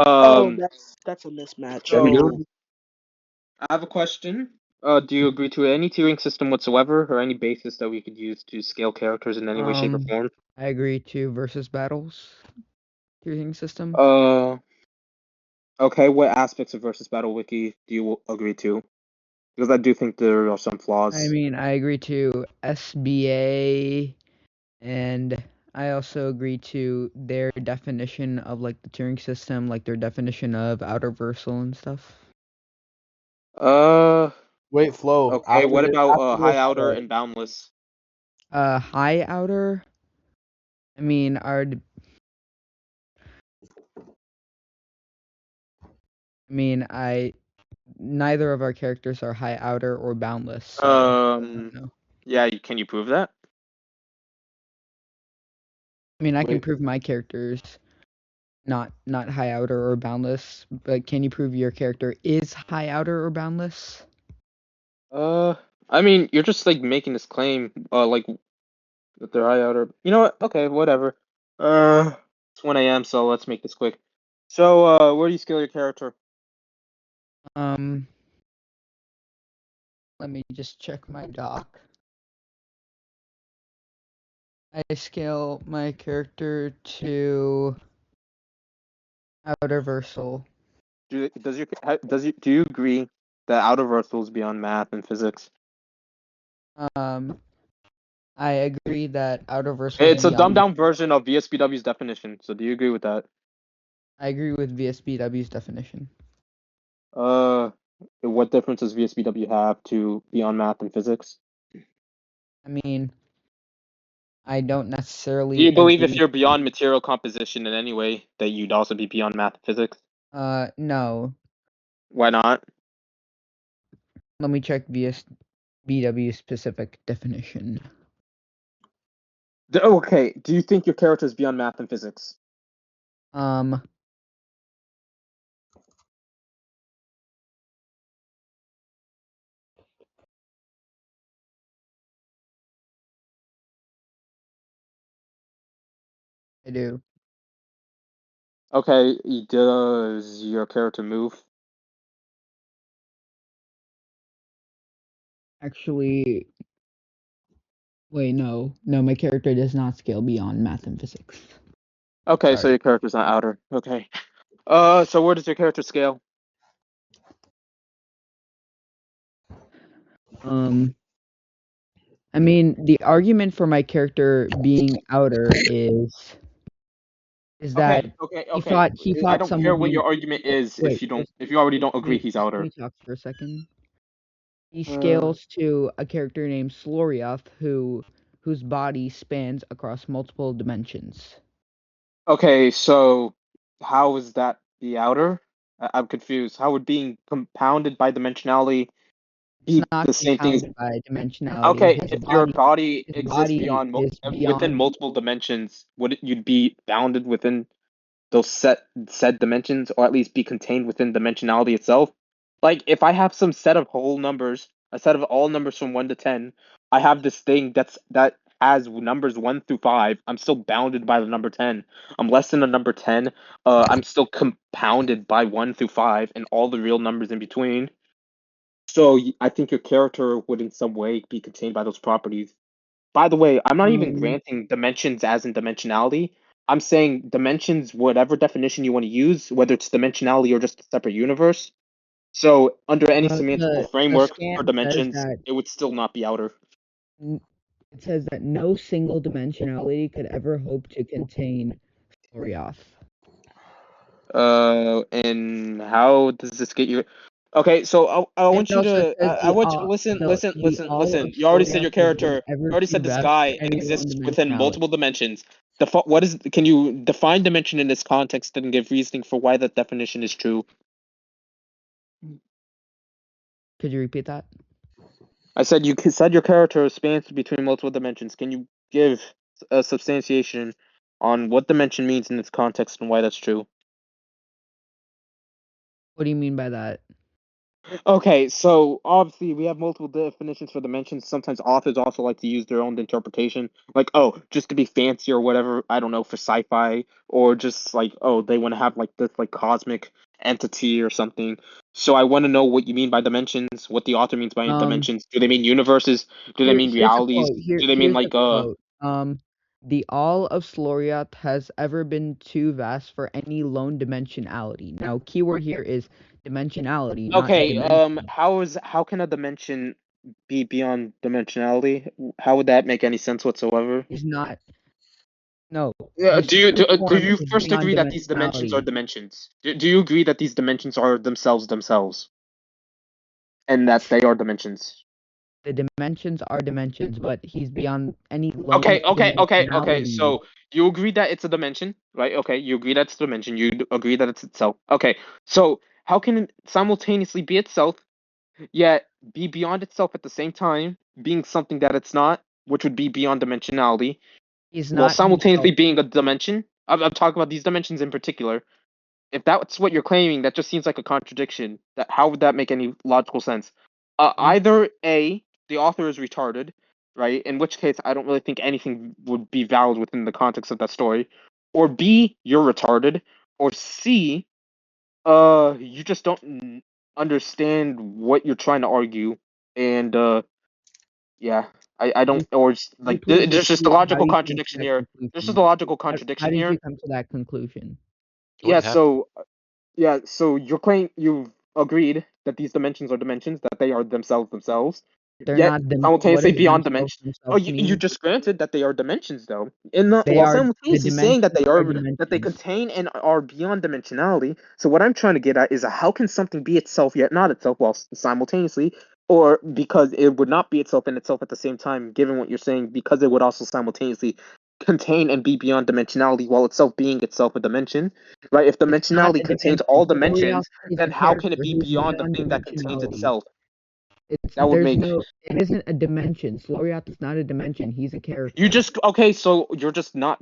Oh, Um, that's a mismatch. There we so go. I have a question. Do you agree to any tiering system whatsoever, or any basis that we could use to scale characters in any way, shape, or form? I agree to versus battles tiering system. Okay. What aspects of versus battle wiki do you agree to? Because I do think there are some flaws. I mean, I agree to SBA, and I also agree to their definition of like the tiering system, like their definition of outer versal and stuff. Wait, Flo. Okay. What about after high this, outer and boundless? High outer. I mean, neither of our characters are high outer or boundless. So, no. Yeah. Can you prove that? I mean, I can Wait. prove my characters not high outer or boundless, but can you prove your character is high outer or boundless? I mean, you're just like making this claim, like that they're high outer. You know what? Okay, whatever. It's 1 a.m., so let's make this quick. So, where do you scale your character? Let me just check my doc. I scale my character to outer versal. Do you agree that outer versal is beyond math and physics? I agree that outer versal. It's a dumbed down version of VSBW's definition. So do you agree with that? I agree with VSBW's definition. What difference does VSBW have to beyond math and physics? I mean, I don't necessarily. Do you believe if you're beyond material composition in any way that you'd also be beyond math and physics? No. Why not? Let me check VSBW's specific definition. Okay, do you think your character is beyond math and physics? I do. Okay, does your character move? Actually, wait, no, my character does not scale beyond math and physics. Okay, so Sorry. your character's not outer. Okay. So where does your character scale? I mean, the argument for my character being outer is that Okay. he fought I don't someone care what named. your argument is Wait, if you already don't agree he's let outer. me talk for a second. He scales to a character named Slorioth, whose body spans across multiple dimensions. Okay, so how is that the outer? I'm confused. How would being compounded by dimensionality It's be not the same thing as... compounded by dimensionality. Okay, if your body his exists body is within beyond. multiple dimensions, you'd be bounded within those said dimensions, or at least be contained within dimensionality itself? Like, if I have some set of whole numbers, a set of all numbers from 1 to 10, I have this thing that has numbers 1 through 5. I'm still bounded by the number 10. I'm less than the number 10. I'm still compounded by 1 through 5 and all the real numbers in between. So I think your character would in some way be contained by those properties. By the way, I'm not even granting dimensions as in dimensionality. I'm saying dimensions, whatever definition you want to use, whether it's dimensionality or just a separate universe. So under any semantical framework for dimensions, it would still not be outer. It says that no single dimensionality could ever hope to contain Slorioth. And how does this get you? Okay, so I want you to. I want you listen. You already said your character. You already said this guy exists within multiple dimensions. Can you define dimension in this context and give reasoning for why that definition is true? Could you repeat that? I said you said your character spans between multiple dimensions. Can you give a substantiation on what dimension means in this context and why that's true? What do you mean by that? Okay, so obviously we have multiple definitions for dimensions. Sometimes authors also like to use their own interpretation, like, oh, just to be fancy or whatever, I don't know, for sci-fi, or just like, oh, they want to have like this like cosmic entity or something. So I want to know what you mean by dimensions, what the author means by Um, dimensions. Do they mean universes? Do they mean here's the realities? quote. Do they mean Here's the like quote. The all of Sloriath has ever been too vast for any lone dimensionality. Now, keyword here is dimensionality, not okay, dimension. how can a dimension be beyond dimensionality? How would that make any sense whatsoever? Is not no. Yeah, This true do form you is first beyond agree that these dimensions are dimensionality. dimensions? Do you agree that these dimensions are themselves and that they are dimensions? The dimensions are dimensions, but he's beyond any lone Okay. dimensionality. So you agree that it's a dimension, right? Okay, you agree that it's a dimension. Agree that it's itself. Okay, so how can it simultaneously be itself yet be beyond itself at the same time, being something that it's not, which would be beyond dimensionality, He's while not himself. simultaneously being a dimension? I'm talking about these dimensions in particular. If that's what you're claiming, that just seems like a contradiction. That how would that make any logical sense? Hmm? Either A, the author is retarded, right? In which case, I don't really think anything would be valid within the context of that story. Or B, you're retarded. Or C, you just don't understand what you're trying to argue. And yeah, I don't. Just Or can you like, please there's just a repeat how logical you came to contradiction that here. There's just conclusion? a logical How contradiction did you here. come to that conclusion? Yeah, What happened? so you're claiming you've agreed that these dimensions are dimensions, that they are themselves, They're yet not them. What simultaneously does beyond themselves dimension. Oh, themselves you mean? just granted that they are dimensions, though. In the They while are the simultaneously saying dimensions are that they dimensions. contain and are beyond dimensionality. So what I'm trying to get at is how can something be itself yet not itself while simultaneously, or because it would not be itself and itself at the same time, given what you're saying, because it would also simultaneously contain and be beyond dimensionality while itself being itself a dimension, right? If It's not dimensionality a contains dimension. all Florian dimensions, is a then how can it character be who's beyond the beyond thing that contains dimensionality. itself? It's That would there's make no. It isn't a dimension. Sloriath is not a dimension. He's a you character. just okay. So you're just not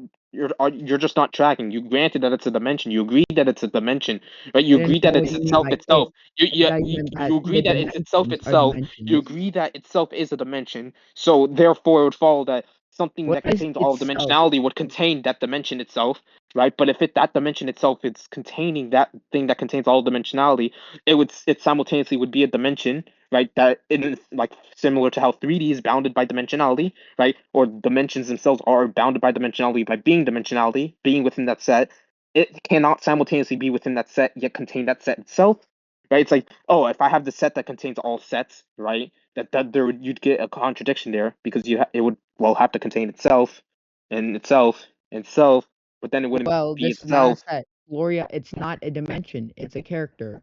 tracking. You granted that it's a dimension. You agreed that it's a dimension, right? You I didn't agree know that what it's you mean itself by itself. it. You I you thought you you, meant that you agree the that it's itself dimensions are itself. You dimensions. agree that itself is a dimension. So therefore, it would follow that something What that is contains all itself? dimensionality would contain that dimension itself, right? But if that dimension itself is containing that thing that contains all dimensionality, it simultaneously would be a dimension, right? That is like similar to how 3D is bounded by dimensionality, right? Or dimensions themselves are bounded by dimensionality by being dimensionality, being within that set. It cannot simultaneously be within that set yet contain that set itself, right? It's like, oh, if I have the set that contains all sets, right? That there you'd get a contradiction there because it would well have to contain itself and itself, but then it wouldn't Well, be this is not a itself. set. Gloria, it's not a dimension. It's a character.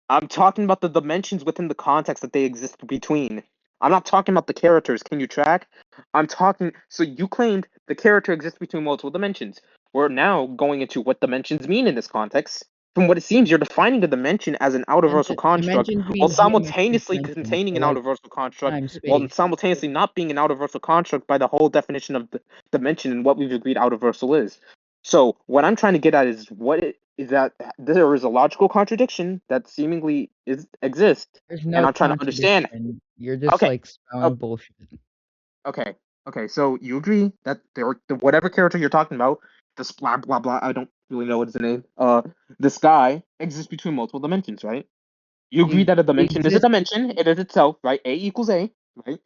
I'm talking about the dimensions within the context that they exist between. I'm not talking about the characters. Can you track? I'm talking. So you claimed the character exists between multiple dimensions. We're now going into what dimensions mean in this context. From what it seems, you're defining a dimension as an outer construct Dimensions while mean geometric simultaneously dimensions. containing So an like outer construct, time, while space. simultaneously not being an outer construct by the whole definition of the dimension and what we've agreed outer is. So what I'm trying to get at is is that there is a logical contradiction that seemingly exists, There's and no I'm trying to understand. contradiction. You're just Okay, like oh, spouting bullshit. okay, okay. So you agree that whatever character you're talking about, this blah blah blah. I don't really know what his name. This guy exists between multiple dimensions, right? You agree He that a dimension is a exists. dimension. It is itself, right? A equals A, right?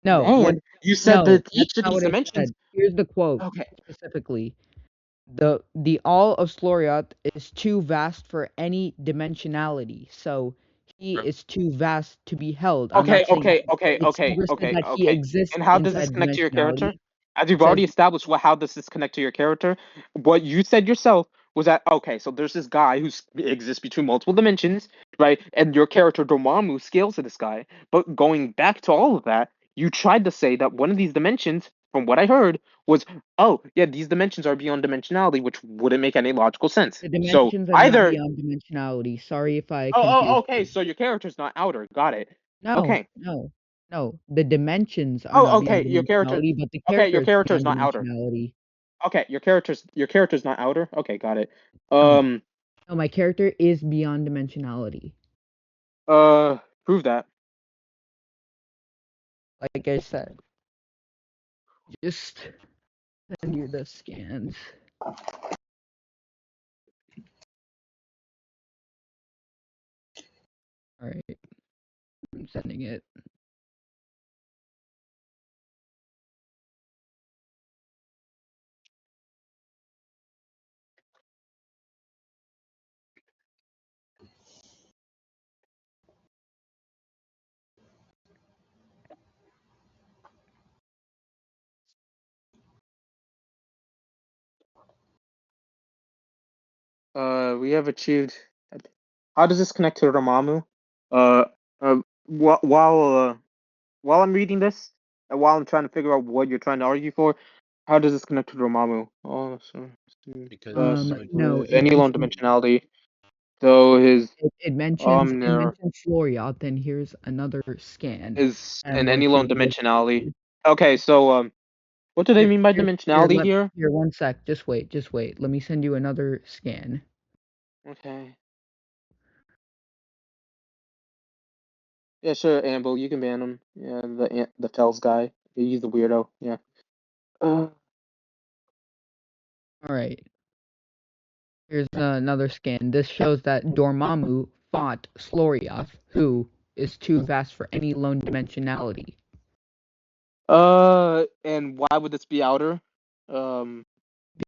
No, what? And you said No, that that's each of not these what I dimensions. said. Here's the quote Okay, specifically. The all of Sloriath is too vast for any dimensionality. So he is too vast to be held. I'm okay, not saying okay, okay, it okay, never says okay, that he okay. exists And how does this inside connect to your character? dimensionality. As you've It says already established, how does this connect to your character? What you said yourself was that okay, so there's this guy who exists between multiple dimensions, right? And your character Dormammu scales to this guy. But going back to all of that, you tried to say that one of these dimensions, from what I heard, was oh yeah, these dimensions are beyond dimensionality, which wouldn't make any logical sense. the So dimensions are not either beyond dimensionality. Sorry if I oh confused okay, you. so your character's not outer. Got it. No, Okay. no, no. The dimensions are not Oh, beyond okay. dimensionality, but the Your character is character is beyond not outer. dimensionality. Okay, your character's not outer. Okay, got it. No, Um, no, my character is beyond dimensionality. Prove that. Like I said, just send you the scans. All right, I'm sending it. We have achieved. How does this connect to Ramamu? Uh, while I'm reading this, and while I'm trying to figure out what you're trying to argue for, how does this connect to Ramamu? Oh, so Because No, with any lone dimensionality, though his it mentions omnir Floriot. Then here's another scan, is and I'm in going any to lone give dimensionality. Okay, so what do they here, mean by here, here, dimensionality here? here, one sec. Just wait, just wait. Let me send you another scan. Okay. Yeah, sure, Amble, you can ban him. Yeah, the Fells guy. He's the weirdo. Yeah. Uh, All right. Here's another scan. This shows that Dormammu fought Slorioth, who is too vast for any lone dimensionality. and why would this be outer? Um,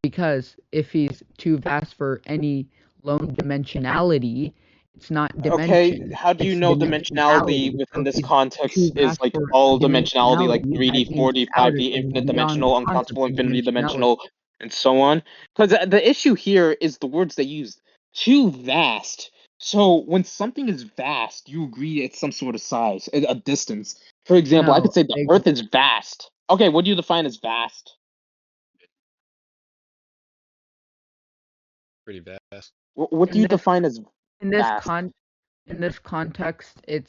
Because if he's too vast for any lone dimensionality, it's not okay, dimension, how do you it's know dimensionality dimensionality. within So if this he's context too is vast like for all dimensionality, like dimensionality, that 3D, means he's 4D, outer, 5D, so he's infinite beyond dimensional, the concept uncountable, of infinity dimensionality. dimensional, and so on? Because the issue here is the words they use. Too vast. So when something is vast, you agree it's some sort of size, a distance. For example, I No, could say the Earth is vast. Okay, what do you define as vast? pretty vast. What do in you this define as in this vast? con in this context, is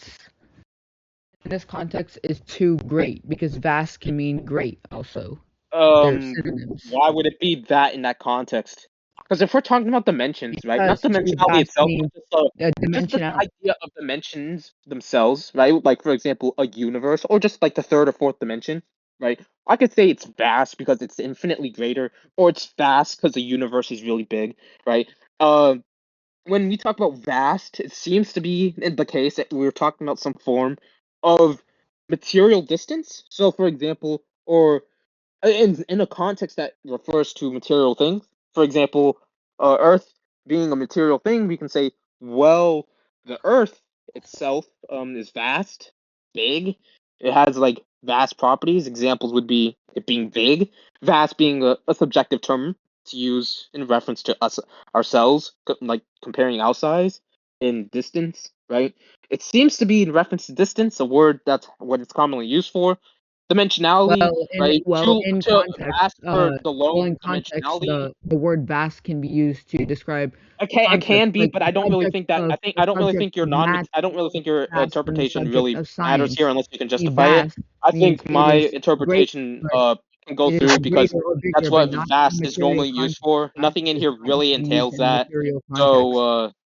too great because vast can mean great also. They're synonyms. Why would it be that in that context? Because if we're talking about dimensions, right? Not Because too dimensionality vast itself, means but just the dimensionality. idea of dimensions themselves, right? Like for example, a universe, or just like the third or fourth dimension, right? I could say it's vast because it's infinitely greater, or it's vast because the universe is really big, right? When we talk about vast, it seems to be in the case that we're talking about some form of material distance. So, for example, or in a context that refers to material things. For example, Earth being a material thing, we can say, well, the Earth itself is vast, big. It has like vast properties. Examples would be it being big, vast being a subjective term to use in reference to us ourselves, like comparing our size in distance, right? It seems to be in reference to distance, a word that's what it's commonly used for. Dimensionality, right? In To context, ask for the low in context, dimensionality. the word vast can be used to describe It concepts can be, like but I don't really think that. I don't really think your non. math, I don't really think your vast in the interpretation subject really of matters here science. unless you can Be justify it. vast I means think it my is great, interpretation but can go it is through because greater or that's bigger, but what not in vast is material normally used context. for. Vast Nothing in is here not really to be used entails in that. material So, context.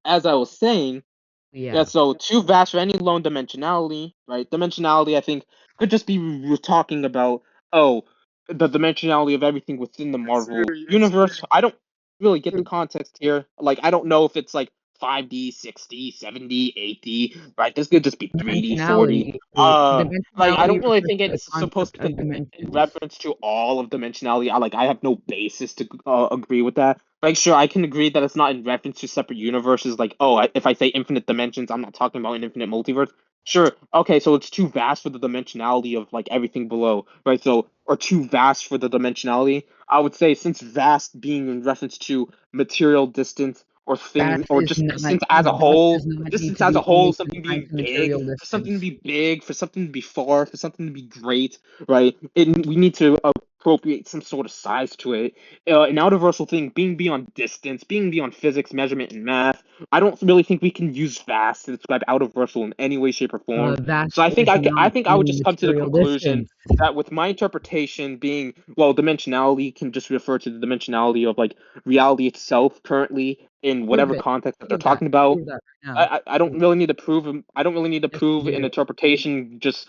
as I was saying, yeah, Yeah. so too vast for any lone dimensionality, right? Dimensionality, I think, could just be we're talking about, oh, the dimensionality of everything within the Marvel universe. I don't really get the context here. Like, I don't know if it's like 5D, 6D, 7D, 8D, right? This could just be 3D, 4D. Like, I don't Dimensionality really refers think to the it's supposed concept to of in dimensions. reference to all of dimensionality. I have no basis to agree with that. Like, sure, I can agree that it's not in reference to separate universes. Like, oh, if I say infinite dimensions, I'm not talking about an infinite multiverse. Sure, okay, so it's too vast for the dimensionality of like everything below, right? So, or too vast for the dimensionality. I would say since vast being in reference to material distance or things, or just Vast does not need distance to as a be whole, only something confined being to big, material for something to distance. be big, for something to be far, for something to be great, right? We need to appropriate some sort of size to it. An universal thing being beyond distance, being beyond physics, measurement, and math. I don't really think we can use vast to describe out-of-versal in any way, shape, or form. Vast So I think is I not think I would any just come to the material conclusion distance. that with my interpretation being, well, dimensionality can just refer to the dimensionality of like reality itself currently in Prove whatever it. context that they're Prove that. talking about. Prove that right now. I don't really need to prove I don't really need to Yes, prove you an do. interpretation just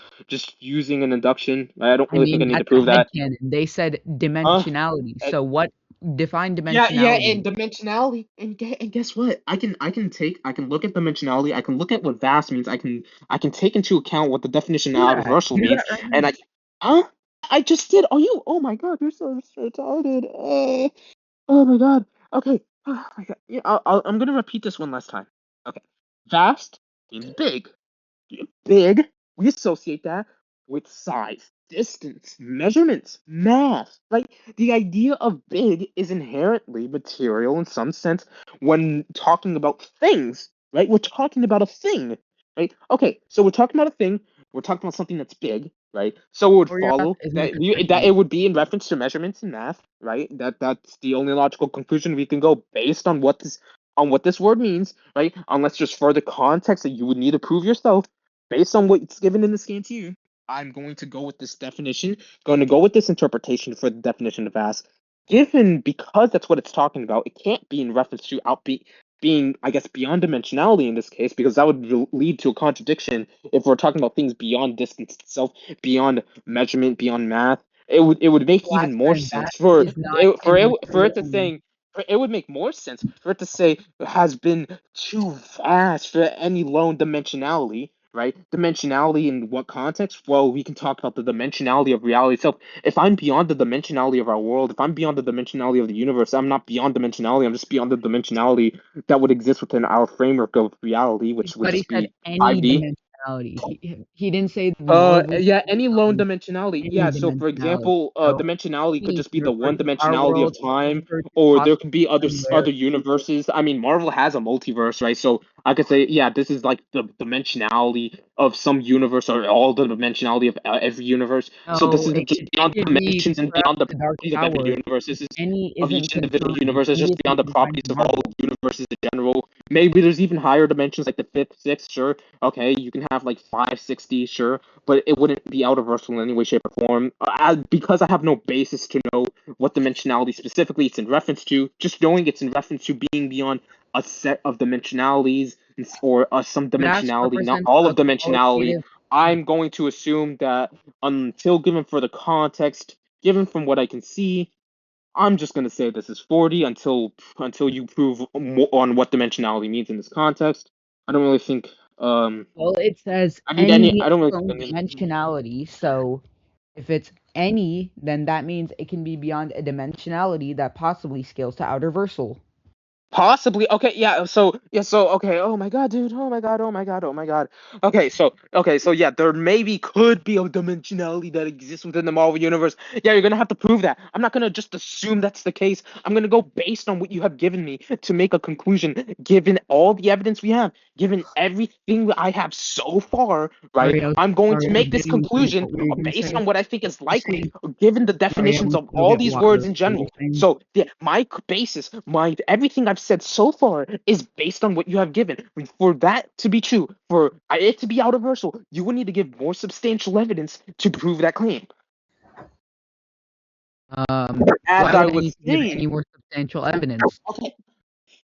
using an induction. I don't I really think I mean, need to that's a prove that. headcanon. They said Huh? dimensionality. So what? Define Yeah, and dimensionality. dimensionality, and guess what? I can look at dimensionality. I can look at what vast means. I can take into account what the definition of Do out of that. versal Do means, that right and now. huh? I just did. Are you? Oh my God, you're so retarded. Oh my God. Okay. Oh my God. Yeah, I'm gonna repeat this one last time. Okay. Vast means big. Big, we associate that with size, distance, measurements, mass. Like the idea of big is inherently material in some sense when talking about things, right? We're talking about a thing, right? Okay, so we're talking about a thing, we're talking about something that's big, right? So it would Choreograph follow isn't a that constraint. it would be in reference to measurements and math, right? That's the only logical conclusion we can go based on what this word means, right? Unless there's further context that you would need to prove yourself based on what's given in the scan to you, I'm going to go with this definition, going to go with this interpretation for the definition of vast. Given because that's what it's talking about, it can't be in reference to being, I guess, beyond dimensionality in this case, because that would lead to a contradiction if we're talking about things beyond distance itself, beyond measurement, beyond math. It would make Well, I even more said that sense for is not it any for material it to element. say it would make more sense for it to say has been too vast for any lone dimensionality, right? Dimensionality in what context? Well, we can talk about the dimensionality of reality itself. If I'm beyond the dimensionality of our world, if I'm beyond the dimensionality of the universe, I'm not beyond dimensionality. I'm just beyond the dimensionality that would exist within our framework of reality, which would But he just said be any 5D. dimensionality. He didn't say Marvel Yeah, any lone dimensionality. dimensionality. Any Yeah, so for dimensionality. example, So dimensionality could any just be can the refer one to our dimensionality of world. It can time, refer to or there possibly can be anywhere. other universes. I mean, Marvel has a multiverse, right? So I could say, yeah, this is like the dimensionality of some universe, or all the dimensionality of every universe. So this So isn't just it beyond could be dimensions and perhaps beyond the the Dark properties of every Tower. universe. This is Any of isn't each individual confined. universe. It's Any just isn't beyond the confined properties to of all Marvel. universes in general. Maybe there's even higher dimensions, like the fifth, sixth. Sure, okay, you can have like 560, sure, but it wouldn't be out of versal in any way, shape, or form. Because I have no basis to know what dimensionality specifically it's in reference to, just knowing it's in reference to being beyond a set of dimensionalities or some Vast dimensionality, not represents all a of dimensionality, qualitative. I'm going to assume that until given further context, given from what I can see, I'm just going to say this is 40 until you prove on what dimensionality means in this context. I don't really think Well, it says I need any. any I don't really lone think any. dimensionality. So if it's any, then that means it can be beyond a dimensionality that possibly scales to outer versal. Possibly. Okay, yeah, so okay, oh my God, dude. Oh my God, oh my God, oh my God. Okay, so yeah, there maybe could be a dimensionality that exists within the Marvel universe. Yeah, you're gonna have to prove that. I'm not gonna just assume that's the case. I'm gonna go based on what you have given me to make a conclusion, given all the evidence we have, given everything that I have so far, right? I'm going to I was make this getting to conclusion what were you gonna based say? on what I think is You're likely, saying, given the sorry, I definitions went of to go all get these water. words in What were you general. saying? So yeah, my basis, my everything I've said so far is based on what you have given. For that to be true, for it to be out of versal, you would need to give more substantial evidence to prove that claim. As Why I would I was need to give saying, any more substantial evidence? okay,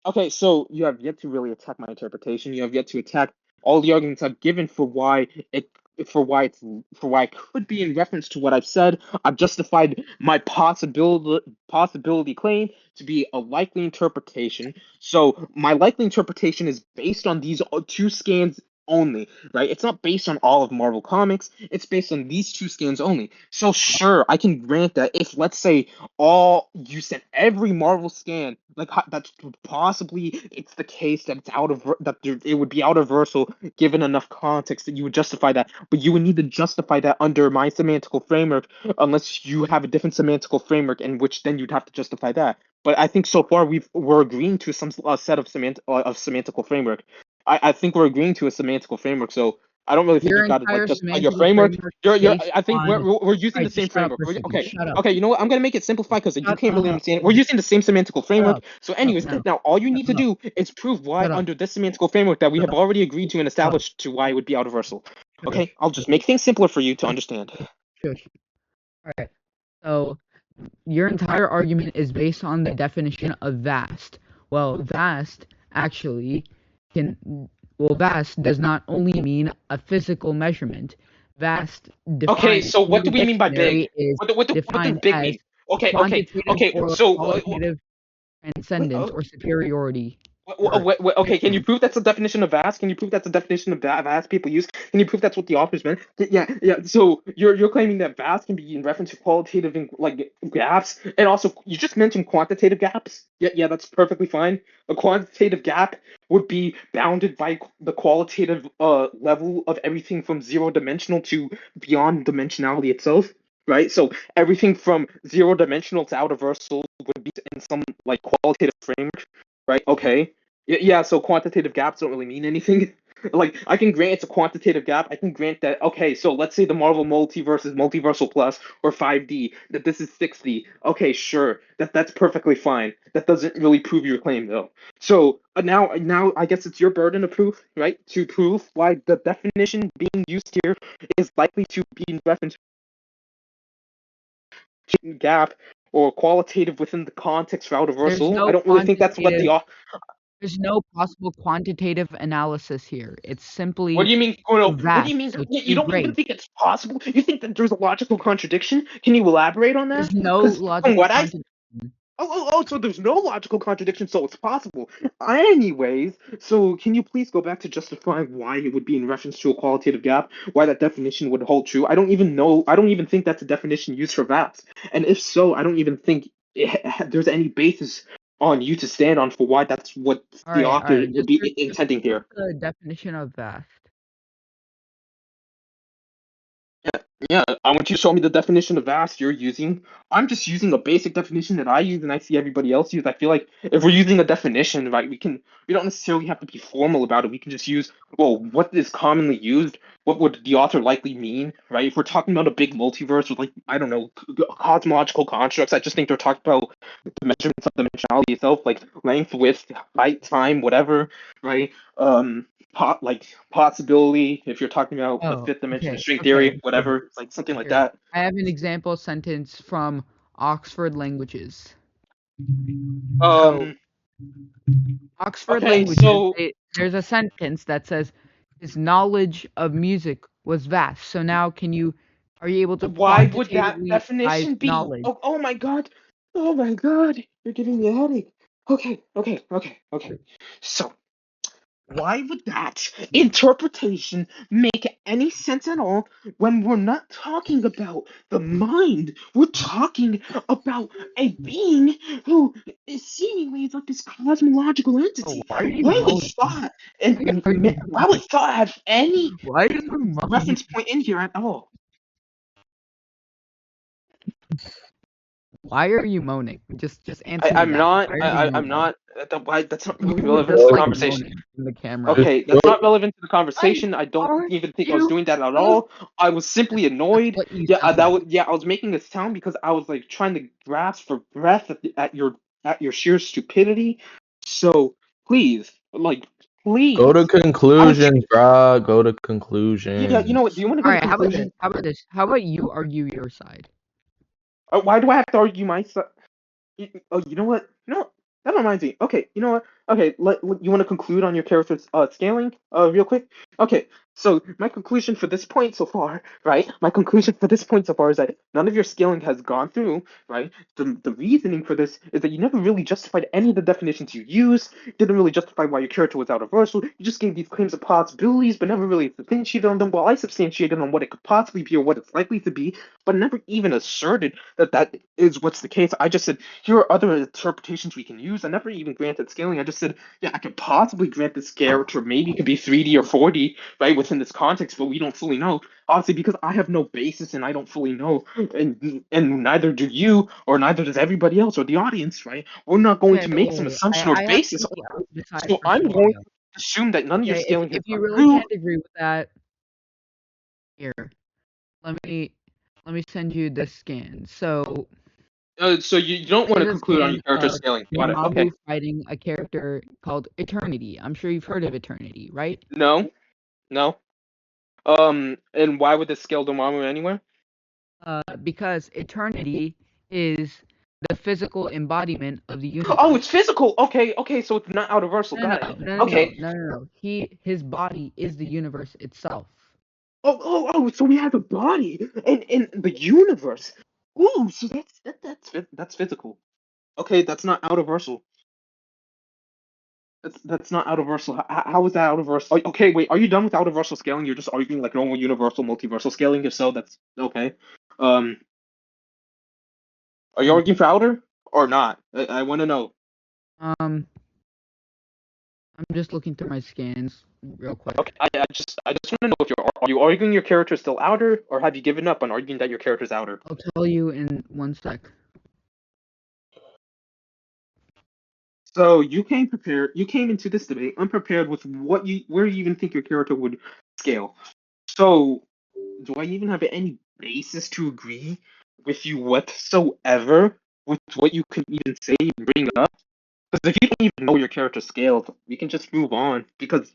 okay, so you have yet to really attack my interpretation. You have yet to attack all the arguments I've given it for why it could be in reference to what I've said. I've justified my possibility claim to be a likely interpretation. So my likely interpretation is based on these two scans only, right? It's not based on all of Marvel Comics. It's based on these two scans only. So sure, I can grant that if, let's say, all you said every Marvel scan, like that's possibly it's the case that it's out of it would be out of versal given enough context that you would justify that, but you would need to justify that under my semantical framework unless you have a different semantical framework in which then you'd have to justify that. But I think so far we're agreeing to some set of semantical framework. I think we're agreeing to a semantical framework, so I don't really think Your you got to entire justify your semantical framework. framework You're. based I think on. we're using the Alright, same just shut up framework. for a second. Okay. Shut up. Okay. You know what? I'm gonna make it simplified because you Shut can't really up. understand. We're using the same semantical framework. Up. So, Up anyways, now. now all you need to Shut up. do is prove why Shut up. under this semantical framework that we Shut have up. already agreed to and established to why it would be universal. Okay. Shush. I'll just make things simpler for you to understand. Shush. Alright. So your entire argument is based on the definition of vast. Well, vast actually vast does not only mean a physical measurement. Vast Okay. defined So in what the do we mean by big? dictionary is What does defined big as mean? Okay. Okay. quantitative Okay. or So. qualitative Wait, transcendence or superiority. Okay, can you prove that's the definition of vast? Can you prove that's the definition of vast people use? Can you prove that's what the authors meant? Yeah. So you're claiming that vast can be in reference to qualitative and like gaps, and also you just mentioned quantitative gaps. Yeah, that's perfectly fine. A quantitative gap would be bounded by the qualitative level of everything from zero dimensional to beyond dimensionality itself. Right, so everything from zero dimensional to universal would be in some like qualitative framework, right? Okay, yeah, so quantitative gaps don't really mean anything. Like, I can grant it's a quantitative gap. I can grant that, okay, so let's say the Marvel Multiverse is Multiversal Plus or 5D, that this is 6D. Okay, sure. That's perfectly fine. That doesn't really prove your claim, though. So, now I guess it's your burden of proof, right? To prove why the definition being used here is likely to be in reference to gap or qualitative within the context for There's universal. I no don't really think that's what quantitative. the There's no possible quantitative analysis here. It's What do simply you mean? Oh, no. too What do vast, you mean? so You too don't even great. think it's possible? You think that there's a logical contradiction? Can you elaborate on There's that? no Because from logical what I contradiction. so there's no logical contradiction, so it's possible. Anyways, so can you please go back to justifying why it would be in reference to a qualitative gap? Why that definition would hold true? I don't even know. I don't even think that's a definition used for VAPs. And if so, I don't even think there's any basis on you to stand on for why that's what the Alright, author alright. would Just be intending search here. the definition of vast. Yeah, I want you to show me the definition of vast you're using. I'm just using a basic definition that I use and I see everybody else use. I feel like if we're using a definition, right, we don't necessarily have to be formal about it. We can just use, well, what is commonly used? What would the author likely mean, right? If we're talking about a big multiverse with like, I don't know, cosmological constructs, I just think they're talking about the measurements of dimensionality itself, like length, width, height, time, whatever, right? Like possibility if you're talking about the Oh, fifth dimension of okay, string okay. theory, whatever, it's like something like Here. that. I have an example sentence from Oxford Languages. So, Um. Oxford Okay. Languages, So there's a sentence that says his knowledge of music was vast. So now are you able to why would that quantitatively size definition be? knowledge? Oh my god. Oh my god. You're giving me a headache. Okay. So why would that interpretation make any sense at all when we're not talking about the mind? We're talking about a being who is seemingly like this cosmological Oh, entity. why are you Why would moaning? thought Why are you why would moaning? thought have any Why are you moaning? reference point in here at all? Why are you moaning? Just answer me I'm that. not. Why are you I'm moaning? not. That's not really You were relevant to just the like conversation. moaning in the camera. Just Okay, that's go. not relevant to the Why conversation. I don't are even think I was you doing that at moaning? all. I was simply That's annoyed. what you Yeah, sound like. I was making a sound because I was like trying to grasp for breath at your sheer stupidity. So please, like, Go to please, I was. conclusions, bro. Go to Yeah, you know what? Do conclusions. you want to go All to right, how about this? conclusion? How about this? How about you argue your side? Why do I have to argue my side? Oh, you know what? That reminds me. Okay, you know what? Okay, you want to conclude on your character's scaling real quick? Okay, so my conclusion for this point so far, right? My conclusion for this point so far is that none of your scaling has gone through, right? The reasoning for this is that you never really justified any of the definitions you used, didn't really justify why your character was universal. You just gave these claims of possibilities, but never really substantiated on them. While I substantiated on what it could possibly be or what it's likely to be, but never even asserted that is what's the case. I just said here are other interpretations we can use. I never even granted scaling. I just said, yeah, I could possibly grant this character maybe it could be 3D or 4D, right, within this context, but we don't fully know. Obviously, because I have no basis and I don't fully know, and neither do you, or neither does everybody else or the audience, right? We're not going Okay, to make some wait. assumption or I have basis to on it. decide So for I'm going scenario. to assume that none of your Okay, scaling has if you gone really through. can't agree with that, Here, let me send you this scan. So So you don't want to here's a conclude on scan your character of scaling. Got it. Okay. Dormammu fighting a character called Eternity. I'm sure you've heard of Eternity, right? No. No. And why would this scale Dormammu anywhere? Because Eternity is the physical embodiment of the universe. Oh, it's physical. Okay. Okay. So it's not universal. No, Got no, it. no, no, Okay. no, no, no. His body is the universe itself. Oh. So we have a body in the universe. Ooh. So that's physical. Okay. That's not universal. That's not universal. How is that universal? Okay. Wait. Are you done with universal scaling? You're just arguing like normal universal, multiversal scaling. If so, that's okay. Um. Are you arguing for outer or not? I want to know. I'm just looking through my scans real quick. Okay, I just want to know if are you arguing your character is still outer, or have you given up on arguing that your character's outer? I'll tell you in 1 sec. So you came prepared. You came into this debate unprepared with where you even think your character would scale. So do I even have any basis to agree with you whatsoever with what you can even say and bring up? Because if you don't even know your character scaled, we can just move on. Because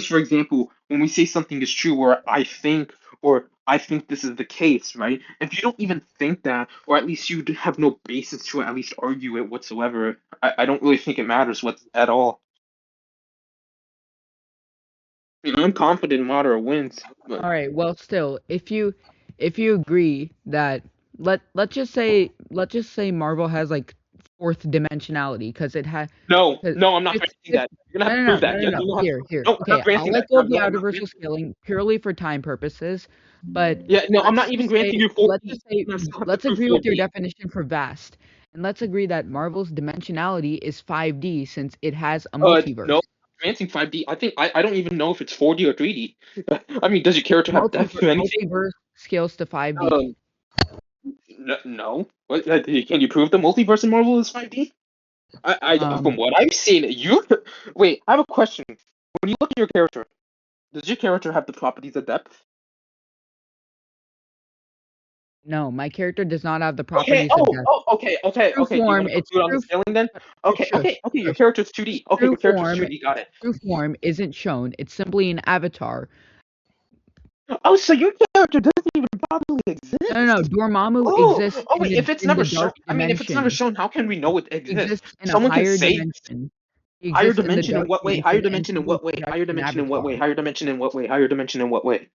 for example, when we say something is true, or I think this is the case, right? If you don't even think that, or at least you have no basis to at least argue it whatsoever, I don't really think it matters what at all. I'm confident Madara wins, but All right. Well, still, if you agree that let's just say Marvel has like fourth dimensionality because it has. no, Cause no, I'm not fifth, granting fifth, that. You're gonna have to prove that. You know, Here. no, I'm Okay, not I'll granting let that. go of the No, I'm not universal granting. scaling purely for time purposes, but Yeah, no, I'm not let's even just say granting you 4D. let's just say I still have to let's prove agree with your 4D. definition for vast, and let's agree that Marvel's dimensionality is 5D since it has a multiverse. No, advancing 5D. I don't even know if it's 4D or 3D. I mean, does your character have depth to anything? Multiverse scales to 5D. No. What, can you prove the multiverse in Marvel is 5D? From what I've seen, wait. I have a question. When you look at your character, does your character have the properties of depth? No, my character does not have the properties Okay. of depth. Okay. True Do you form, want to it's conclude on the true. scaling then? Okay. Shush, Your shush. character's 2D. Okay, True your character's form, 2D. Got it. true form isn't shown. It's simply an avatar. Oh, so your character doesn't even properly exist? No. Dormammu exists Wait. If it's in never the shown, dark I mean, if it's never dimension. shown, how can we know it He exists? exists in a Someone can higher say dimension. He higher exists in the dimension in dark what way? Higher and dimension in he is what way? projected Higher an dimension in what way? avatar. Higher dimension in what way? Higher dimension in what way?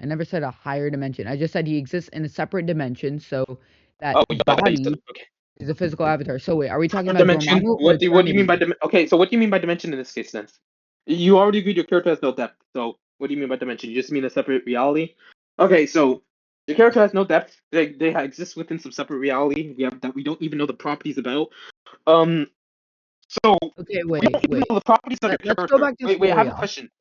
I never said a higher dimension. I just said he exists in a separate dimension, so that Oh, yeah, that you said. body Okay. is a physical avatar. So wait, are we talking Higher about dimension. Dormammu or What do you mean by Eternity? Okay, so what do you mean by dimension in this case then? You already agreed your character has no depth. So what do you mean by dimension? You just mean a separate reality? Okay, so your character has no depth. They exist within some separate reality. That we don't even know the properties about. Um. So Okay, we wait. don't even know the properties of your Let's go character. back to Wait. I have a Floria. question.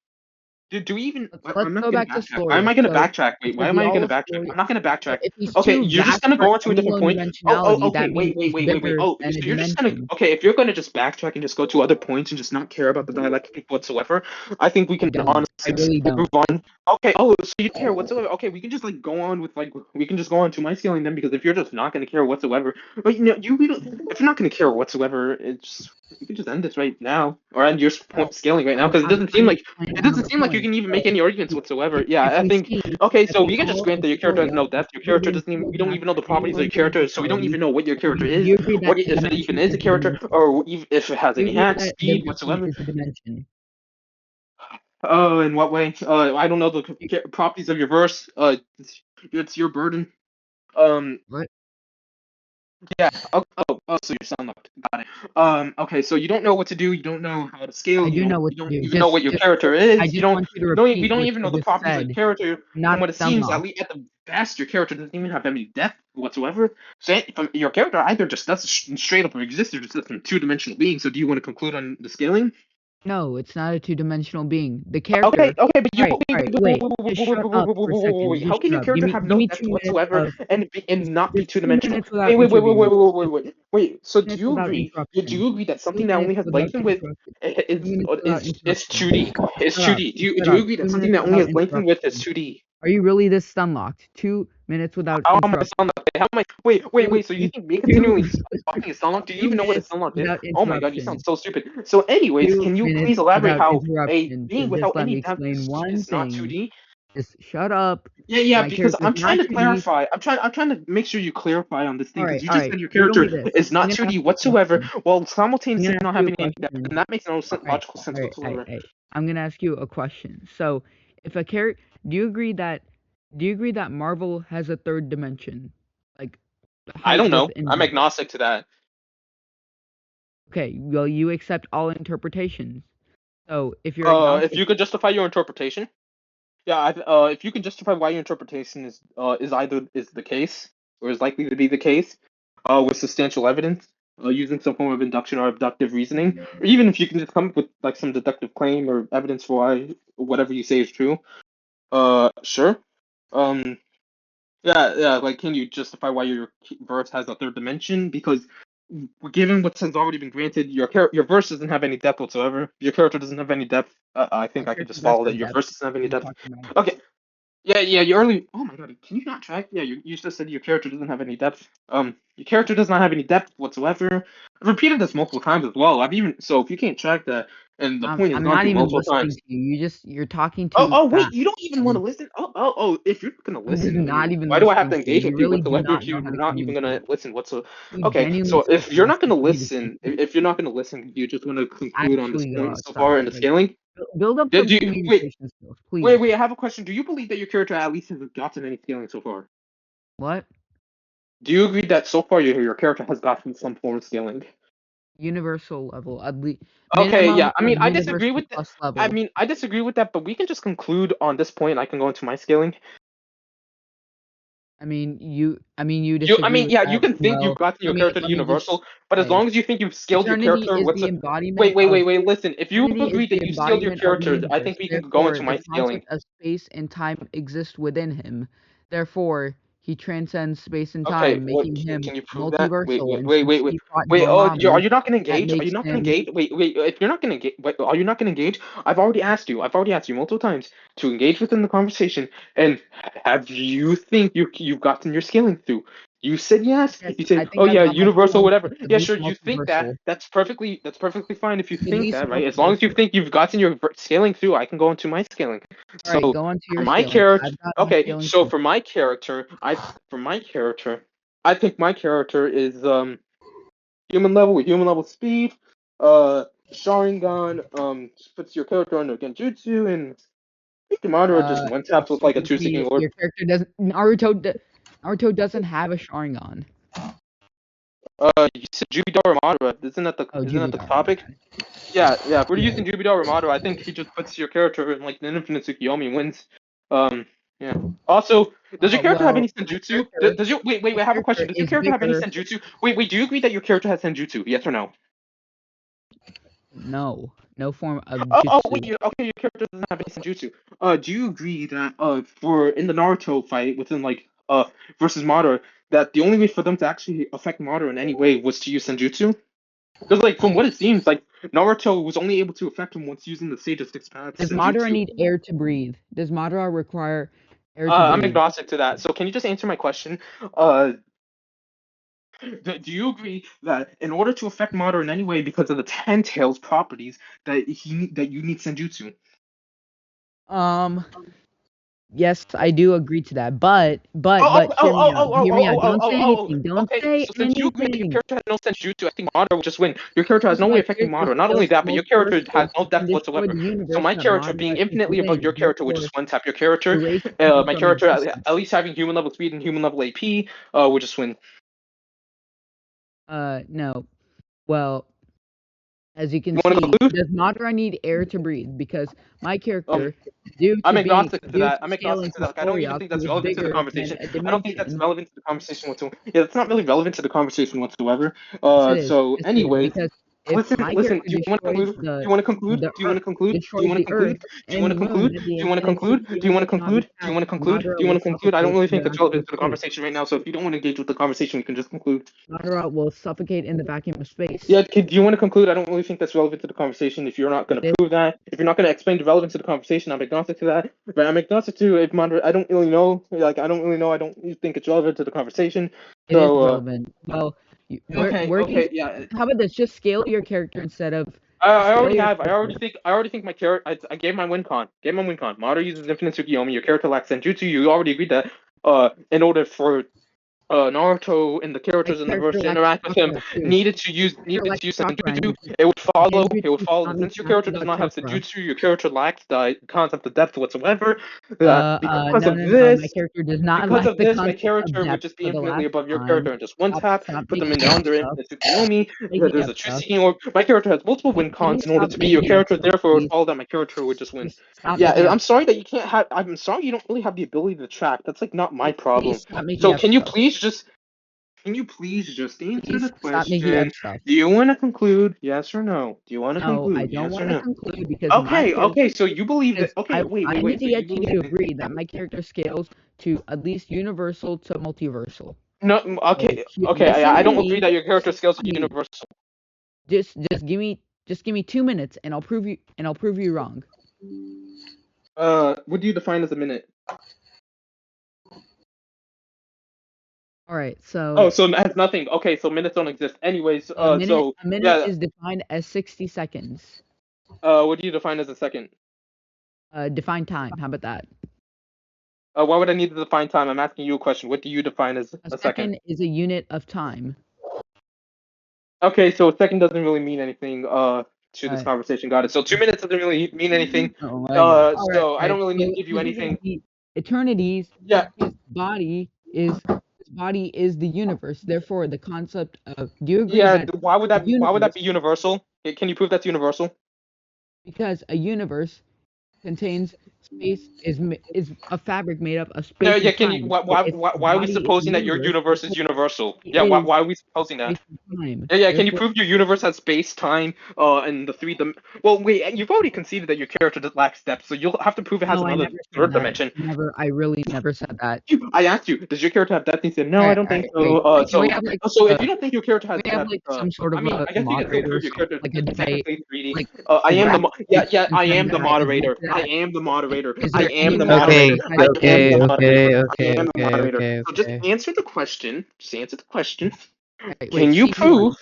Do we even? Let's I'm not go gonna back to backtrack. Why am Floria. I gonna So backtrack? Wait, if why am the I all gonna of backtrack? Floria, I'm not gonna backtrack. if he's Okay, too you're just vast gonna for go into a any different low point. dimensionality, Okay. that means he's Wait. bigger Oh, than a so you're just gonna dimension. okay? If you're gonna just backtrack and just go to other points and just not care about the dialectic whatsoever, I think we I can don't. I honestly just really don't. move on. Okay. Oh, so you care whatsoever? Okay, we can just like go on with we can just go on to my scaling then because if you're just not gonna care whatsoever, but if you're not gonna care whatsoever, it's you can just end this right now or end your No, scaling right now because I'm trying to explain it doesn't another seem like you point. can even make So any arguments whatsoever. Yeah, if I we think. see Okay, that so the we can just all grant of that your character has Floria no depth. Your is character bigger doesn't even. too We don't vast even know for the any properties of low your character, so we don't dimensionality, even know what your character then do is, you agree that the if it even dimension is is a a character, dimension? or if it has Do you any agree hat, that speed, dimension whatsoever. is a dimension? Oh, in what way? I don't know the properties of your verse. It's your burden. Um, What? yeah. So you sound like got it. Okay. So you don't know what to do. You don't know how to scale. I do know what You to don't do. even know what your character I is. just want you to We repeat don't what even I know the just properties of your said, character. From not what it sound seems, off. at the best, your character doesn't even have any depth whatsoever. So from your character either just doesn't straight up exist or just doesn't two-dimensional being. So do you want to conclude on the scaling? No, it's not a two-dimensional being. The character. Okay, but you Alright, wait. Just shut up for a second. How Just can shut your up. Give character me, have give no me depth 2 minutes whatsoever of. and not be Just 2 two-dimensional? minutes without interrupting. Wait. So do 2 minutes you without agree? Do interruption. you agree that 2 something that only minutes has without length and width interruption. 2 is minutes without is interruption. 2D? Is Shut up. 2D? Shut Do you up. agree that 2 something minutes that only without has length and width is interruption. 2D? Are you really this stun locked? 2 minutes without How am I interruption. stun locked? How am I? Wait. So you think me continually Two, talking is stun locked? Do you 2 even know what a minutes stun lock is? without Oh my god, you sound interruption. so stupid. So, anyways, 2 can you minutes please elaborate without how a interruption. So being just without let me any depth explain one is not thing. 2D? Just shut up. Yeah, My because character is I'm trying not to 2D. clarify. I'm trying to make sure you clarify on this thing because you just Alright. said your Riddle me character this. is I'm not gonna ask 2D you a whatsoever, question. while I'm simultaneously gonna ask not you a having any depth, question. and that makes no Alright. logical sense whatsoever. I'm gonna ask you a question. So, if a character, do you agree that Marvel has a third dimension, like I height, don't width, know. and I'm depth? agnostic to that. Okay. Well, you accept all interpretations. So, if you're agnostic, If you could justify your interpretation. Yeah, if you can justify why your interpretation is either is the case or is likely to be the case, with substantial evidence, using some form of induction or abductive reasoning, or even if you can just come up with like some deductive claim or evidence for why whatever you say is true, sure. Um, yeah. Like, can you justify why your verse has a third dimension? Because given what has already been granted, your verse doesn't have any depth whatsoever. Your character doesn't have any depth. I my think I could character just does follow that have your depth. verse doesn't have What any are you depth. talking about? Okay. Yeah. You early. Oh my god, can you not track? Yeah, you just said your character doesn't have any depth. Your character does not have any depth whatsoever. I've repeated this multiple times as well. I've even so if you can't track that, and the point has I'm gone not through even multiple listening times. to you. You're talking too Wait, fast. you don't even want to And listen? Oh, if you're not gonna I'm just listen, I not mean, even why do I have listening to to you. engage You with you really do whatsoever not if know you're how to not even gonna communicate. listen whatsoever? You Okay, genuinely so so if you're not passive gonna for me to listen, speak. if you're not gonna listen, you just want to conclude on this Actually go point so outside. far in the Like, scaling? build up Do some you wait, communication skills, please. wait? I have a question. Do you believe that your character at least has gotten any scaling so far? What? Do you agree that so far your character has gotten some form of scaling? Universal level, at least Okay, minimum yeah. I or mean, I disagree universal with that. plus level. I disagree with that, but we can just conclude on this point. I can go into my scaling. You disagree with Yeah, you that. can think you've Well, gotten your character to let me just universal, but as say, long as you think you've scaled your eternity character, is what's the a embodiment of wait, listen. If you eternity is agree the that you scaled your embodiment of the character, I universe. think we can go Therefore, into the my scaling. concept of space and time exists within him. Therefore, he transcends space and Okay, time, what making him can you prove that? multiversal. And since he fought Oh, are Dormammu, you not gonna that engage? Are you makes not gonna him. engage? Wait. If you're not gonna engage, are you not gonna engage? I've already asked you. I've already asked you multiple times to engage within the conversation. And have you think you've gotten your scaling through? You said yes. Yes, You said, I oh think I've yeah, got my full universal, whatever. at Yeah, least sure. You think that? multiversal. That's perfectly fine if you At think least that, right? As long as you multiversal. think you've gotten your scaling through, I can go into my scaling. All right, So go on to for your my scaling. character, I've got my okay. scaling So too. for my character, I think my character is human level with human level speed. Sharingan puts your character under Genjutsu, and Madara just one taps with Excuse like a two seeking me, orb. your character doesn't. Naruto doesn't have a Sharingan. You said Jubidar Madara. Oh, Isn't that the Jubidar, my topic? bad. Yeah. If we're Yeah. using Jubidar Madara, I think he just puts your character in like an infinite Tsukiyomi wins. Yeah. Also, does your character have Well, any senjutsu? Does your wait, my I have a question. character Does your is character have any bigger. senjutsu? Wait, do you agree that your character has senjutsu? Yes or no? No, no form of Wait, jutsu. okay, your character doesn't have any senjutsu. Do you agree that for in the Naruto fight within like versus Madara, that the only way for them to actually affect Madara in any way was to use senjutsu? Because like from what it seems, like Naruto was only able to affect him once using the Sage of Six Paths Does Madara senjutsu. need air to breathe? Does Madara require air to I'm breathe? agnostic to that. So can you just answer my question? Uh, do you agree that in order to affect Madara in any way because of the Ten Tails properties that you need senjutsu? Um, yes, I do agree to that. But hear me out. Hear me out. Don't say anything. Don't Okay, say so since you agree that your anything. character has no senjutsu, I think Madara will just win. Your character has Because no way my affecting character Madara. Not only scales that, but your character has multiversal no and depth destroy whatsoever. the So universe my that character being Madara is infinitely above within. your character would Therefore, just one tap your character. erase him My from character at existence. least having human level speed and human level AP would just win. No. Well, as you can You want to see, conclude? does Madara need air to breathe? Because my Um, character, I'm due to agnostic scaling to to that. Like, I don't even Scoriox, think who that's is relevant to the bigger than conversation. a I don't think that's dimension. relevant to the conversation whatsoever. Yeah, that's not really relevant to the conversation whatsoever. Yes, it is. So Yes, it is. anyways, Because Listen, my listen. character Do you want to destroys conclude? Do you want to conclude? the Do you want Earth, to conclude? Do you destroys want to the conclude? Earth Do you want and to the moon, conclude? then Do the you want to infinite conclude? Do you want Tsukuyomi to cannot be conclude? Do you want to tracked. conclude? Do Madara you want will to conclude? I don't suffocate really in the think it's vacuum relevant of to the space. conversation right now. So if you don't want to engage with the conversation, we can just conclude. Madara will suffocate in the vacuum of space. Yeah, do you want to conclude? I don't really think that's relevant to the conversation. If you're not going to prove that, if you're not going to explain the relevance to the conversation, I'm agnostic to that. But I'm agnostic to if Madara. I don't really know. Like I don't really know. I don't think it's relevant to the conversation. It is So relevant. Well, okay, yeah. how about this? Just scale your character instead of I scale already your have. character. I already think my character. I gave my win con. Gave my win con. Madara uses infinite Tsukiyomi. Your character lacks Senjutsu. You already agreed that. In order for Naruto and the My characters in the verse character to lacks interact with him chakra too. needed Character to lacks use chakra, Senjutsu. and It would follow. Genjutsu Since your cannot character give does out not have chakra. Senjutsu, your character lacks the concept of depth whatsoever. Because No, of no, no. My this, character does not because lack of the this, my concept of character would depth just be for the infinitely last above your time. character in just one tap. Stop Put them making in up under stuff. infinite Tsukiyomi. Making There's up a true stuff. seeking orb. My character has multiple win Can you cons in order stop to be your making up character. stuff, Therefore, it would please? follow that my character would just win. Just stop Yeah, making up I'm stuff. sorry that you can't have. I'm sorry you don't really have the ability to track. That's like not my problem. Please stop making So up can you stuff. please just answer the Please stop making up question? stuff. Do you want to conclude? Yes or no? Do you want to No, I conclude? don't Yes or want to no? conclude because my Okay, character. okay. So you believe that? Because Okay, I need wait. to So you get you believe to that? agree that my character scales to at least universal to multiversal. No. So Okay. listen I to don't agree me. that your character Listen scales to to me. universal. Just give me 2 minutes and I'll prove you wrong. What do you define as a minute? All right, Oh, so so it has nothing. Okay, so minutes don't exist. Anyways, a minute so yeah. is defined as 60 seconds. What do you define as a second? Define time. How about that? Why would I need to define time? I'm asking you a question. What do you define as A a second? second is a unit of time. Okay, so a second doesn't really mean anything to this Uh, conversation. Got it. So 2 minutes doesn't really mean anything. oh my God. All right, So I don't really need to so give you anything. eternities. Yeah, His body is the universe. Therefore, the concept of. Do you agree yeah. that a Why would that universe, be universal? Can you prove that's universal? because a universe contains space is a fabric made up of No, space yeah. and Can you time. So if his why are we body is the supposing that your universe, universe is therefore universal? he Yeah, is why are we supposing that? space and time. Yeah, yeah. Can you Therefore, prove your universe has space, time, and the well, wait. You've already conceded that your character lacks depth, so you'll have to prove it has no, I another never said third that. dimension. I really never said that. I asked you, does your character have depth? And he said, no, I don't All think right, so. wait. Can we have like So if you don't think your character has we have depth, like some sort I of mean, a I guess we can say moderator, prove your character like a is debate, technically 3D. like I am the and I some am the guy agrees moderator. to I that. am the moderator. Is I there am any the way that I moderator. Okay, can try I to am defend the okay, it? moderator. okay, I okay, am the okay, moderator. okay, So just okay. answer the question. Just answer the question. Wait, Can you CP1, prove?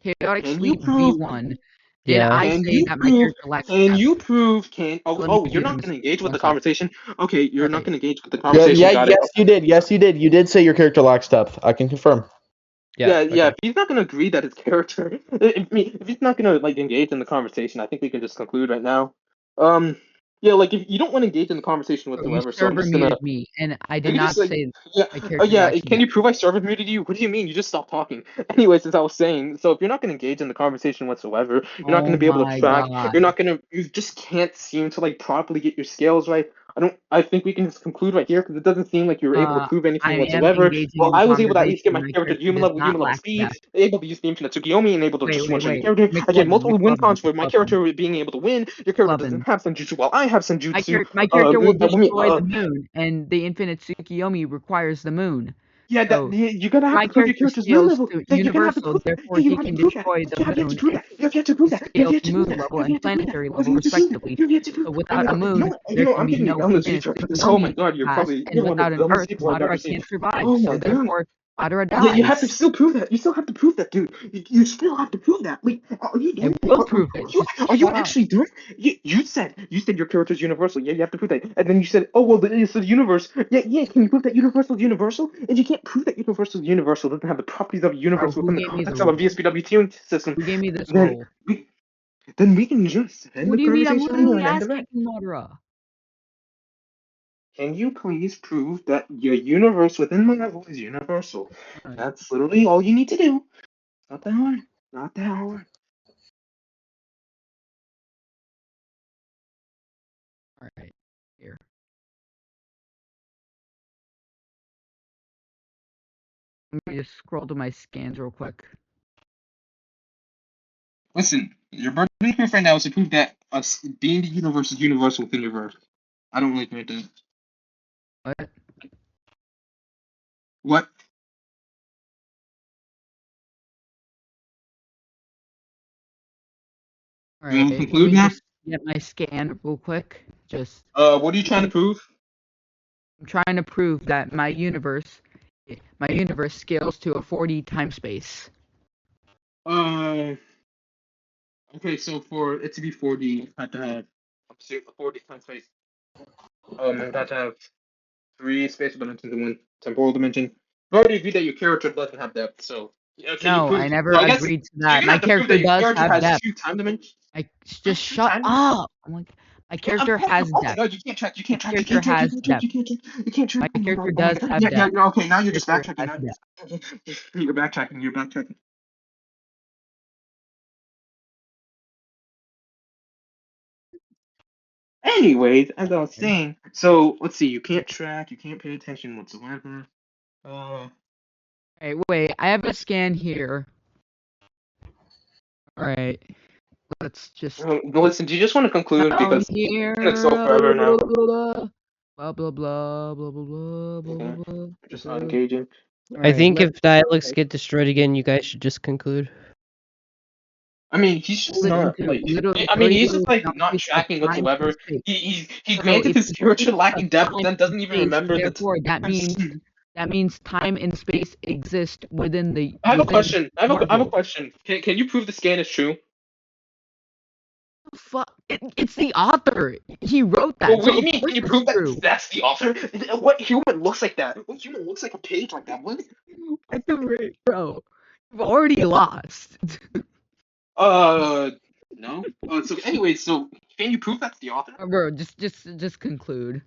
chaotic Can you sleep prove? V1. Did Yeah. I Can say you that my prove? character lacks Can depth? you prove? Can Let me you're do not them. going to engage with One the sec. conversation? Okay, you're not Alright. going to engage with the Yeah, conversation. Got it. yes, you did. Yes, you did. You did say your character lacks depth. I can confirm. Yeah, yeah. Okay. If he's not gonna agree that his character, if he's not gonna like engage in the conversation, I think we can just conclude right now. Um, yeah, like if you don't want to engage in the conversation So you whatsoever, so I'm server just gonna muted me, and I did maybe just not like say yeah, my character yeah. lacks Can you depth. prove I server muted you? What do you mean? You just stopped talking. Anyways, as I was saying, so if you're not gonna engage in the conversation whatsoever, you're not Oh gonna be able to my track. God. You're not gonna. You just can't seem to like properly get your scales right. I don't. I think we can just conclude right here because it doesn't seem like you were able to prove I anything am whatsoever. engaging Well, in the I was able to at least get conversation. my My character to character does human not level lack speed, depth. able to use the infinite Tsukiyomi, and able to Wait, just wait, one-shot your wait. character. I get McLovin, multiple win cons McLovin, with my McLovin, character being able to win. Your character McLovin. doesn't have Senjutsu while I have Senjutsu. My character will I mean, destroy the moon, and the infinite Tsukiyomi requires the moon. yeah, So you're gonna have my to prove your character character's moon scales level. to Yeah, you're gonna have to universal, prove that. therefore Yeah, you he have to can prove that. destroy the You have yet to moon prove and that. You have yet to prove that. You have scale yet to to prove moon that. level You have and yet to prove that. planetary You have level, yet to prove that. respectively. You have yet to prove. So I mean, without a you know moon, what? there can I'm be getting no down this infinite future. Oh my Tsukuyomi God, you're passed, probably and you're one of without the an dumbest Earth, people I've ever Madara seen. can't survive. Oh So my God. therefore, Madara Yeah, you have to dies. still prove that. You still have to prove that, dude. You still have to prove that. Wait, are you I done? will prove it. Just Are you shut up. actually done? You said your character's universal. Yeah, you have to prove that. And then you said, oh well, it's the universe. Yeah, yeah. Can you prove that universal is universal? And you can't prove that universal is universal. It doesn't have the properties of a Bro, universe who within the gave me the context of a role? VSPW tuning system. Who gave me this Then role? we then we can just end What the do you mean? I'm conversation right now literally and end the ass match. kicking Madara. Can you please prove that your universe within my level is universal? Alright, That's literally all you need to do. Not that hard. Not that hard. alright. Here. Let me just scroll to my scans real quick. Listen, your burden proof right now is to prove that us being the universe is universal within your verse. I don't really grant that. What? What? All You want right, to let conclude me now? just get my scan real quick. What are you trying to prove? I'm trying to prove that my universe scales to a 4D time space. Okay, so for it to be 4D, you have to have 4D time space. You have to have 3 spatial dimensions and 1 temporal dimension. I've already agreed that your character doesn't have depth, so can you No, prove? I never So I guess agreed to so you're that. gonna My have to prove character that your does character have has depth. 2 time dimensions. Just shut up. I'm like, my character has Okay, depth. no, you can't track. You My can't track. You character can't track. You has can't track. depth. You can't track. You can't track. My Oh my god. character Oh my does god. have Yeah, depth. yeah. Okay, now you're My just character backtracking. has Now depth. you're backtracking. You're backtracking. Anyways, as I was saying, so let's see. You can't track. You can't pay attention whatsoever. Hey, wait, I have a scan here. Alright. Let's just Listen, do you just want to conclude down because here. it's so forever now? Blah blah blah blah blah blah blah blah Okay. blah. Just not engaging. I think Let's if dialects get destroyed again, you guys should just conclude. I mean, he's just split not into like. literal I mean, he's just variable like not boundaries of tracking time and whatsoever. space. He No, granted it's his character boundaries lacking of depth, but time then and doesn't even space. remember the. Therefore, that means time and space exist within the I have a within question. I have a Marvel. question. Can you prove the scan is true? Fuck, it's the author. He wrote that, Well, what so do you of mean? course Can you it's prove that true. that's the author? What human looks like that? What human looks like a page like that? What? Bro, you've already lost. No. So anyway, so can you prove that's the author? Bro, just conclude.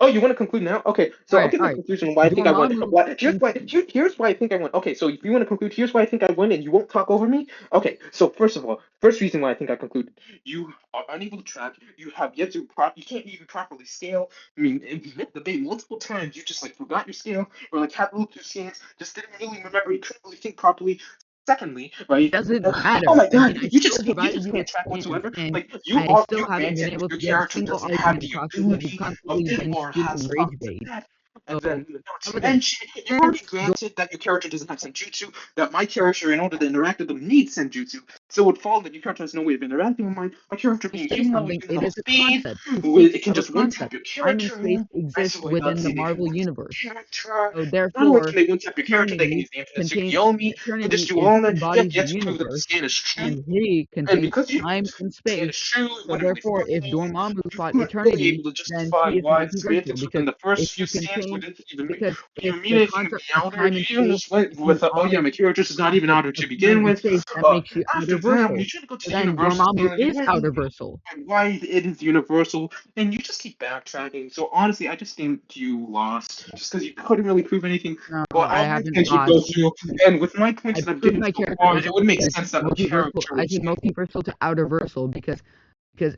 Oh, you want to conclude now? Okay, so I'll Alright, give the alright. conclusion of why I think I won. Dormammu Here's why I think I won. Okay, so if you want to conclude, here's why I think I win, and you won't talk over me. Okay, so first of all, first reason why I think I concluded, you are unable to track. You have yet to you can't even properly scale. I mean, in debate multiple times, you just like forgot your scale, or like had little two scans, just didn't really remember. You couldn't really think properly. Secondly, right? doesn't Oh matter. my I mean, God, I you still just provided you can't with track scans, whatsoever. and Like I still you haven't been granted able your to get a character single doesn't have argument the across because you've ability of constantly getting been or spewing has rage bait. that. So, And then how not to about this? mention, you already granted that your character doesn't have senjutsu, that my character, in order to interact with them, needs senjutsu. So it would follow that your character has no way of interacting with mine. My character I being say human level, something, human it level is a speed, concept. Who speaks it can of a just one tap concept? your Time and character. space I exist swear to God, within this the is even Marvel one universe. character. So Not only can therefore, they one tap your character, they can eternity use the infinite contains Tsukiyomi, and just eternity do is all that. You have embodies the yet to prove that the universe, scan is true. and he And contains because you time and scan space. is true, So whatever they therefore, if formulated, Dormammu you fought weren't really eternity, able to then justify he is why the multiversal. semantics within Because the if first few you scans contain, wouldn't even because if even the mean it even be concept of outer. time and You even space just went is with oh yeah, outer my character's is not even concept outer of to begin time and with. space, that makes you After that, when outerversal. you try to go to So the then universal Dormammu scale, you is weren't outerversal. and why it is universal, and you just keep backtracking. So honestly, I just think you lost just because you couldn't really prove anything. No, Well, I all my haven't points you go lost. through, and with my points I that I've proved given my so character far, is it would make as sense that a multiversal. character I was. say multiversal to outerversal because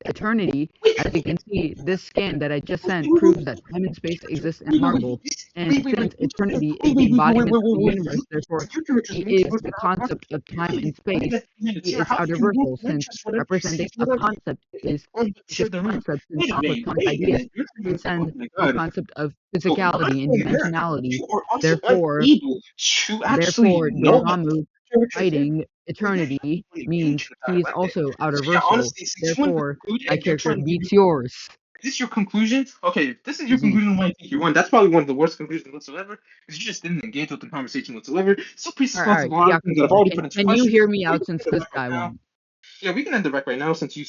eternity, Wait, as you can see, this scan that I just wait, sent wait, wait, proves that time and space exist in wait, wait, Marvel. And wait, wait, since wait, eternity wait, is the wait, wait, embodiment of the wait, universe, therefore your character's he multiverse is the concept of time and wait, space. He is how can you outerversal since whatever you say representing a whatever concept is share because the room? concepts and electronic Wait a ideas minute, you're oh transcend my the god. concept of So not physicality and only that, dimensionality. you are also Therefore, unable to actually Therefore, know what the Dormammu character is. fighting So yeah, eternity you're means engaged in he is dialectic. also So yeah, outerversal. honestly, since you want to Therefore, conclude my and you're character trying to give beats yours. is this your conclusion? Okay, if this is your Easy. conclusion on why I think you won, that's probably one of the worst conclusions whatsoever, because you just didn't engage with the conversation whatsoever. Still All right, presupposes a lot of things that I've Yakuza. already put into Can you question. hear me We out can since end the this rec right guy now. won? Yeah, we can end the rec right now since you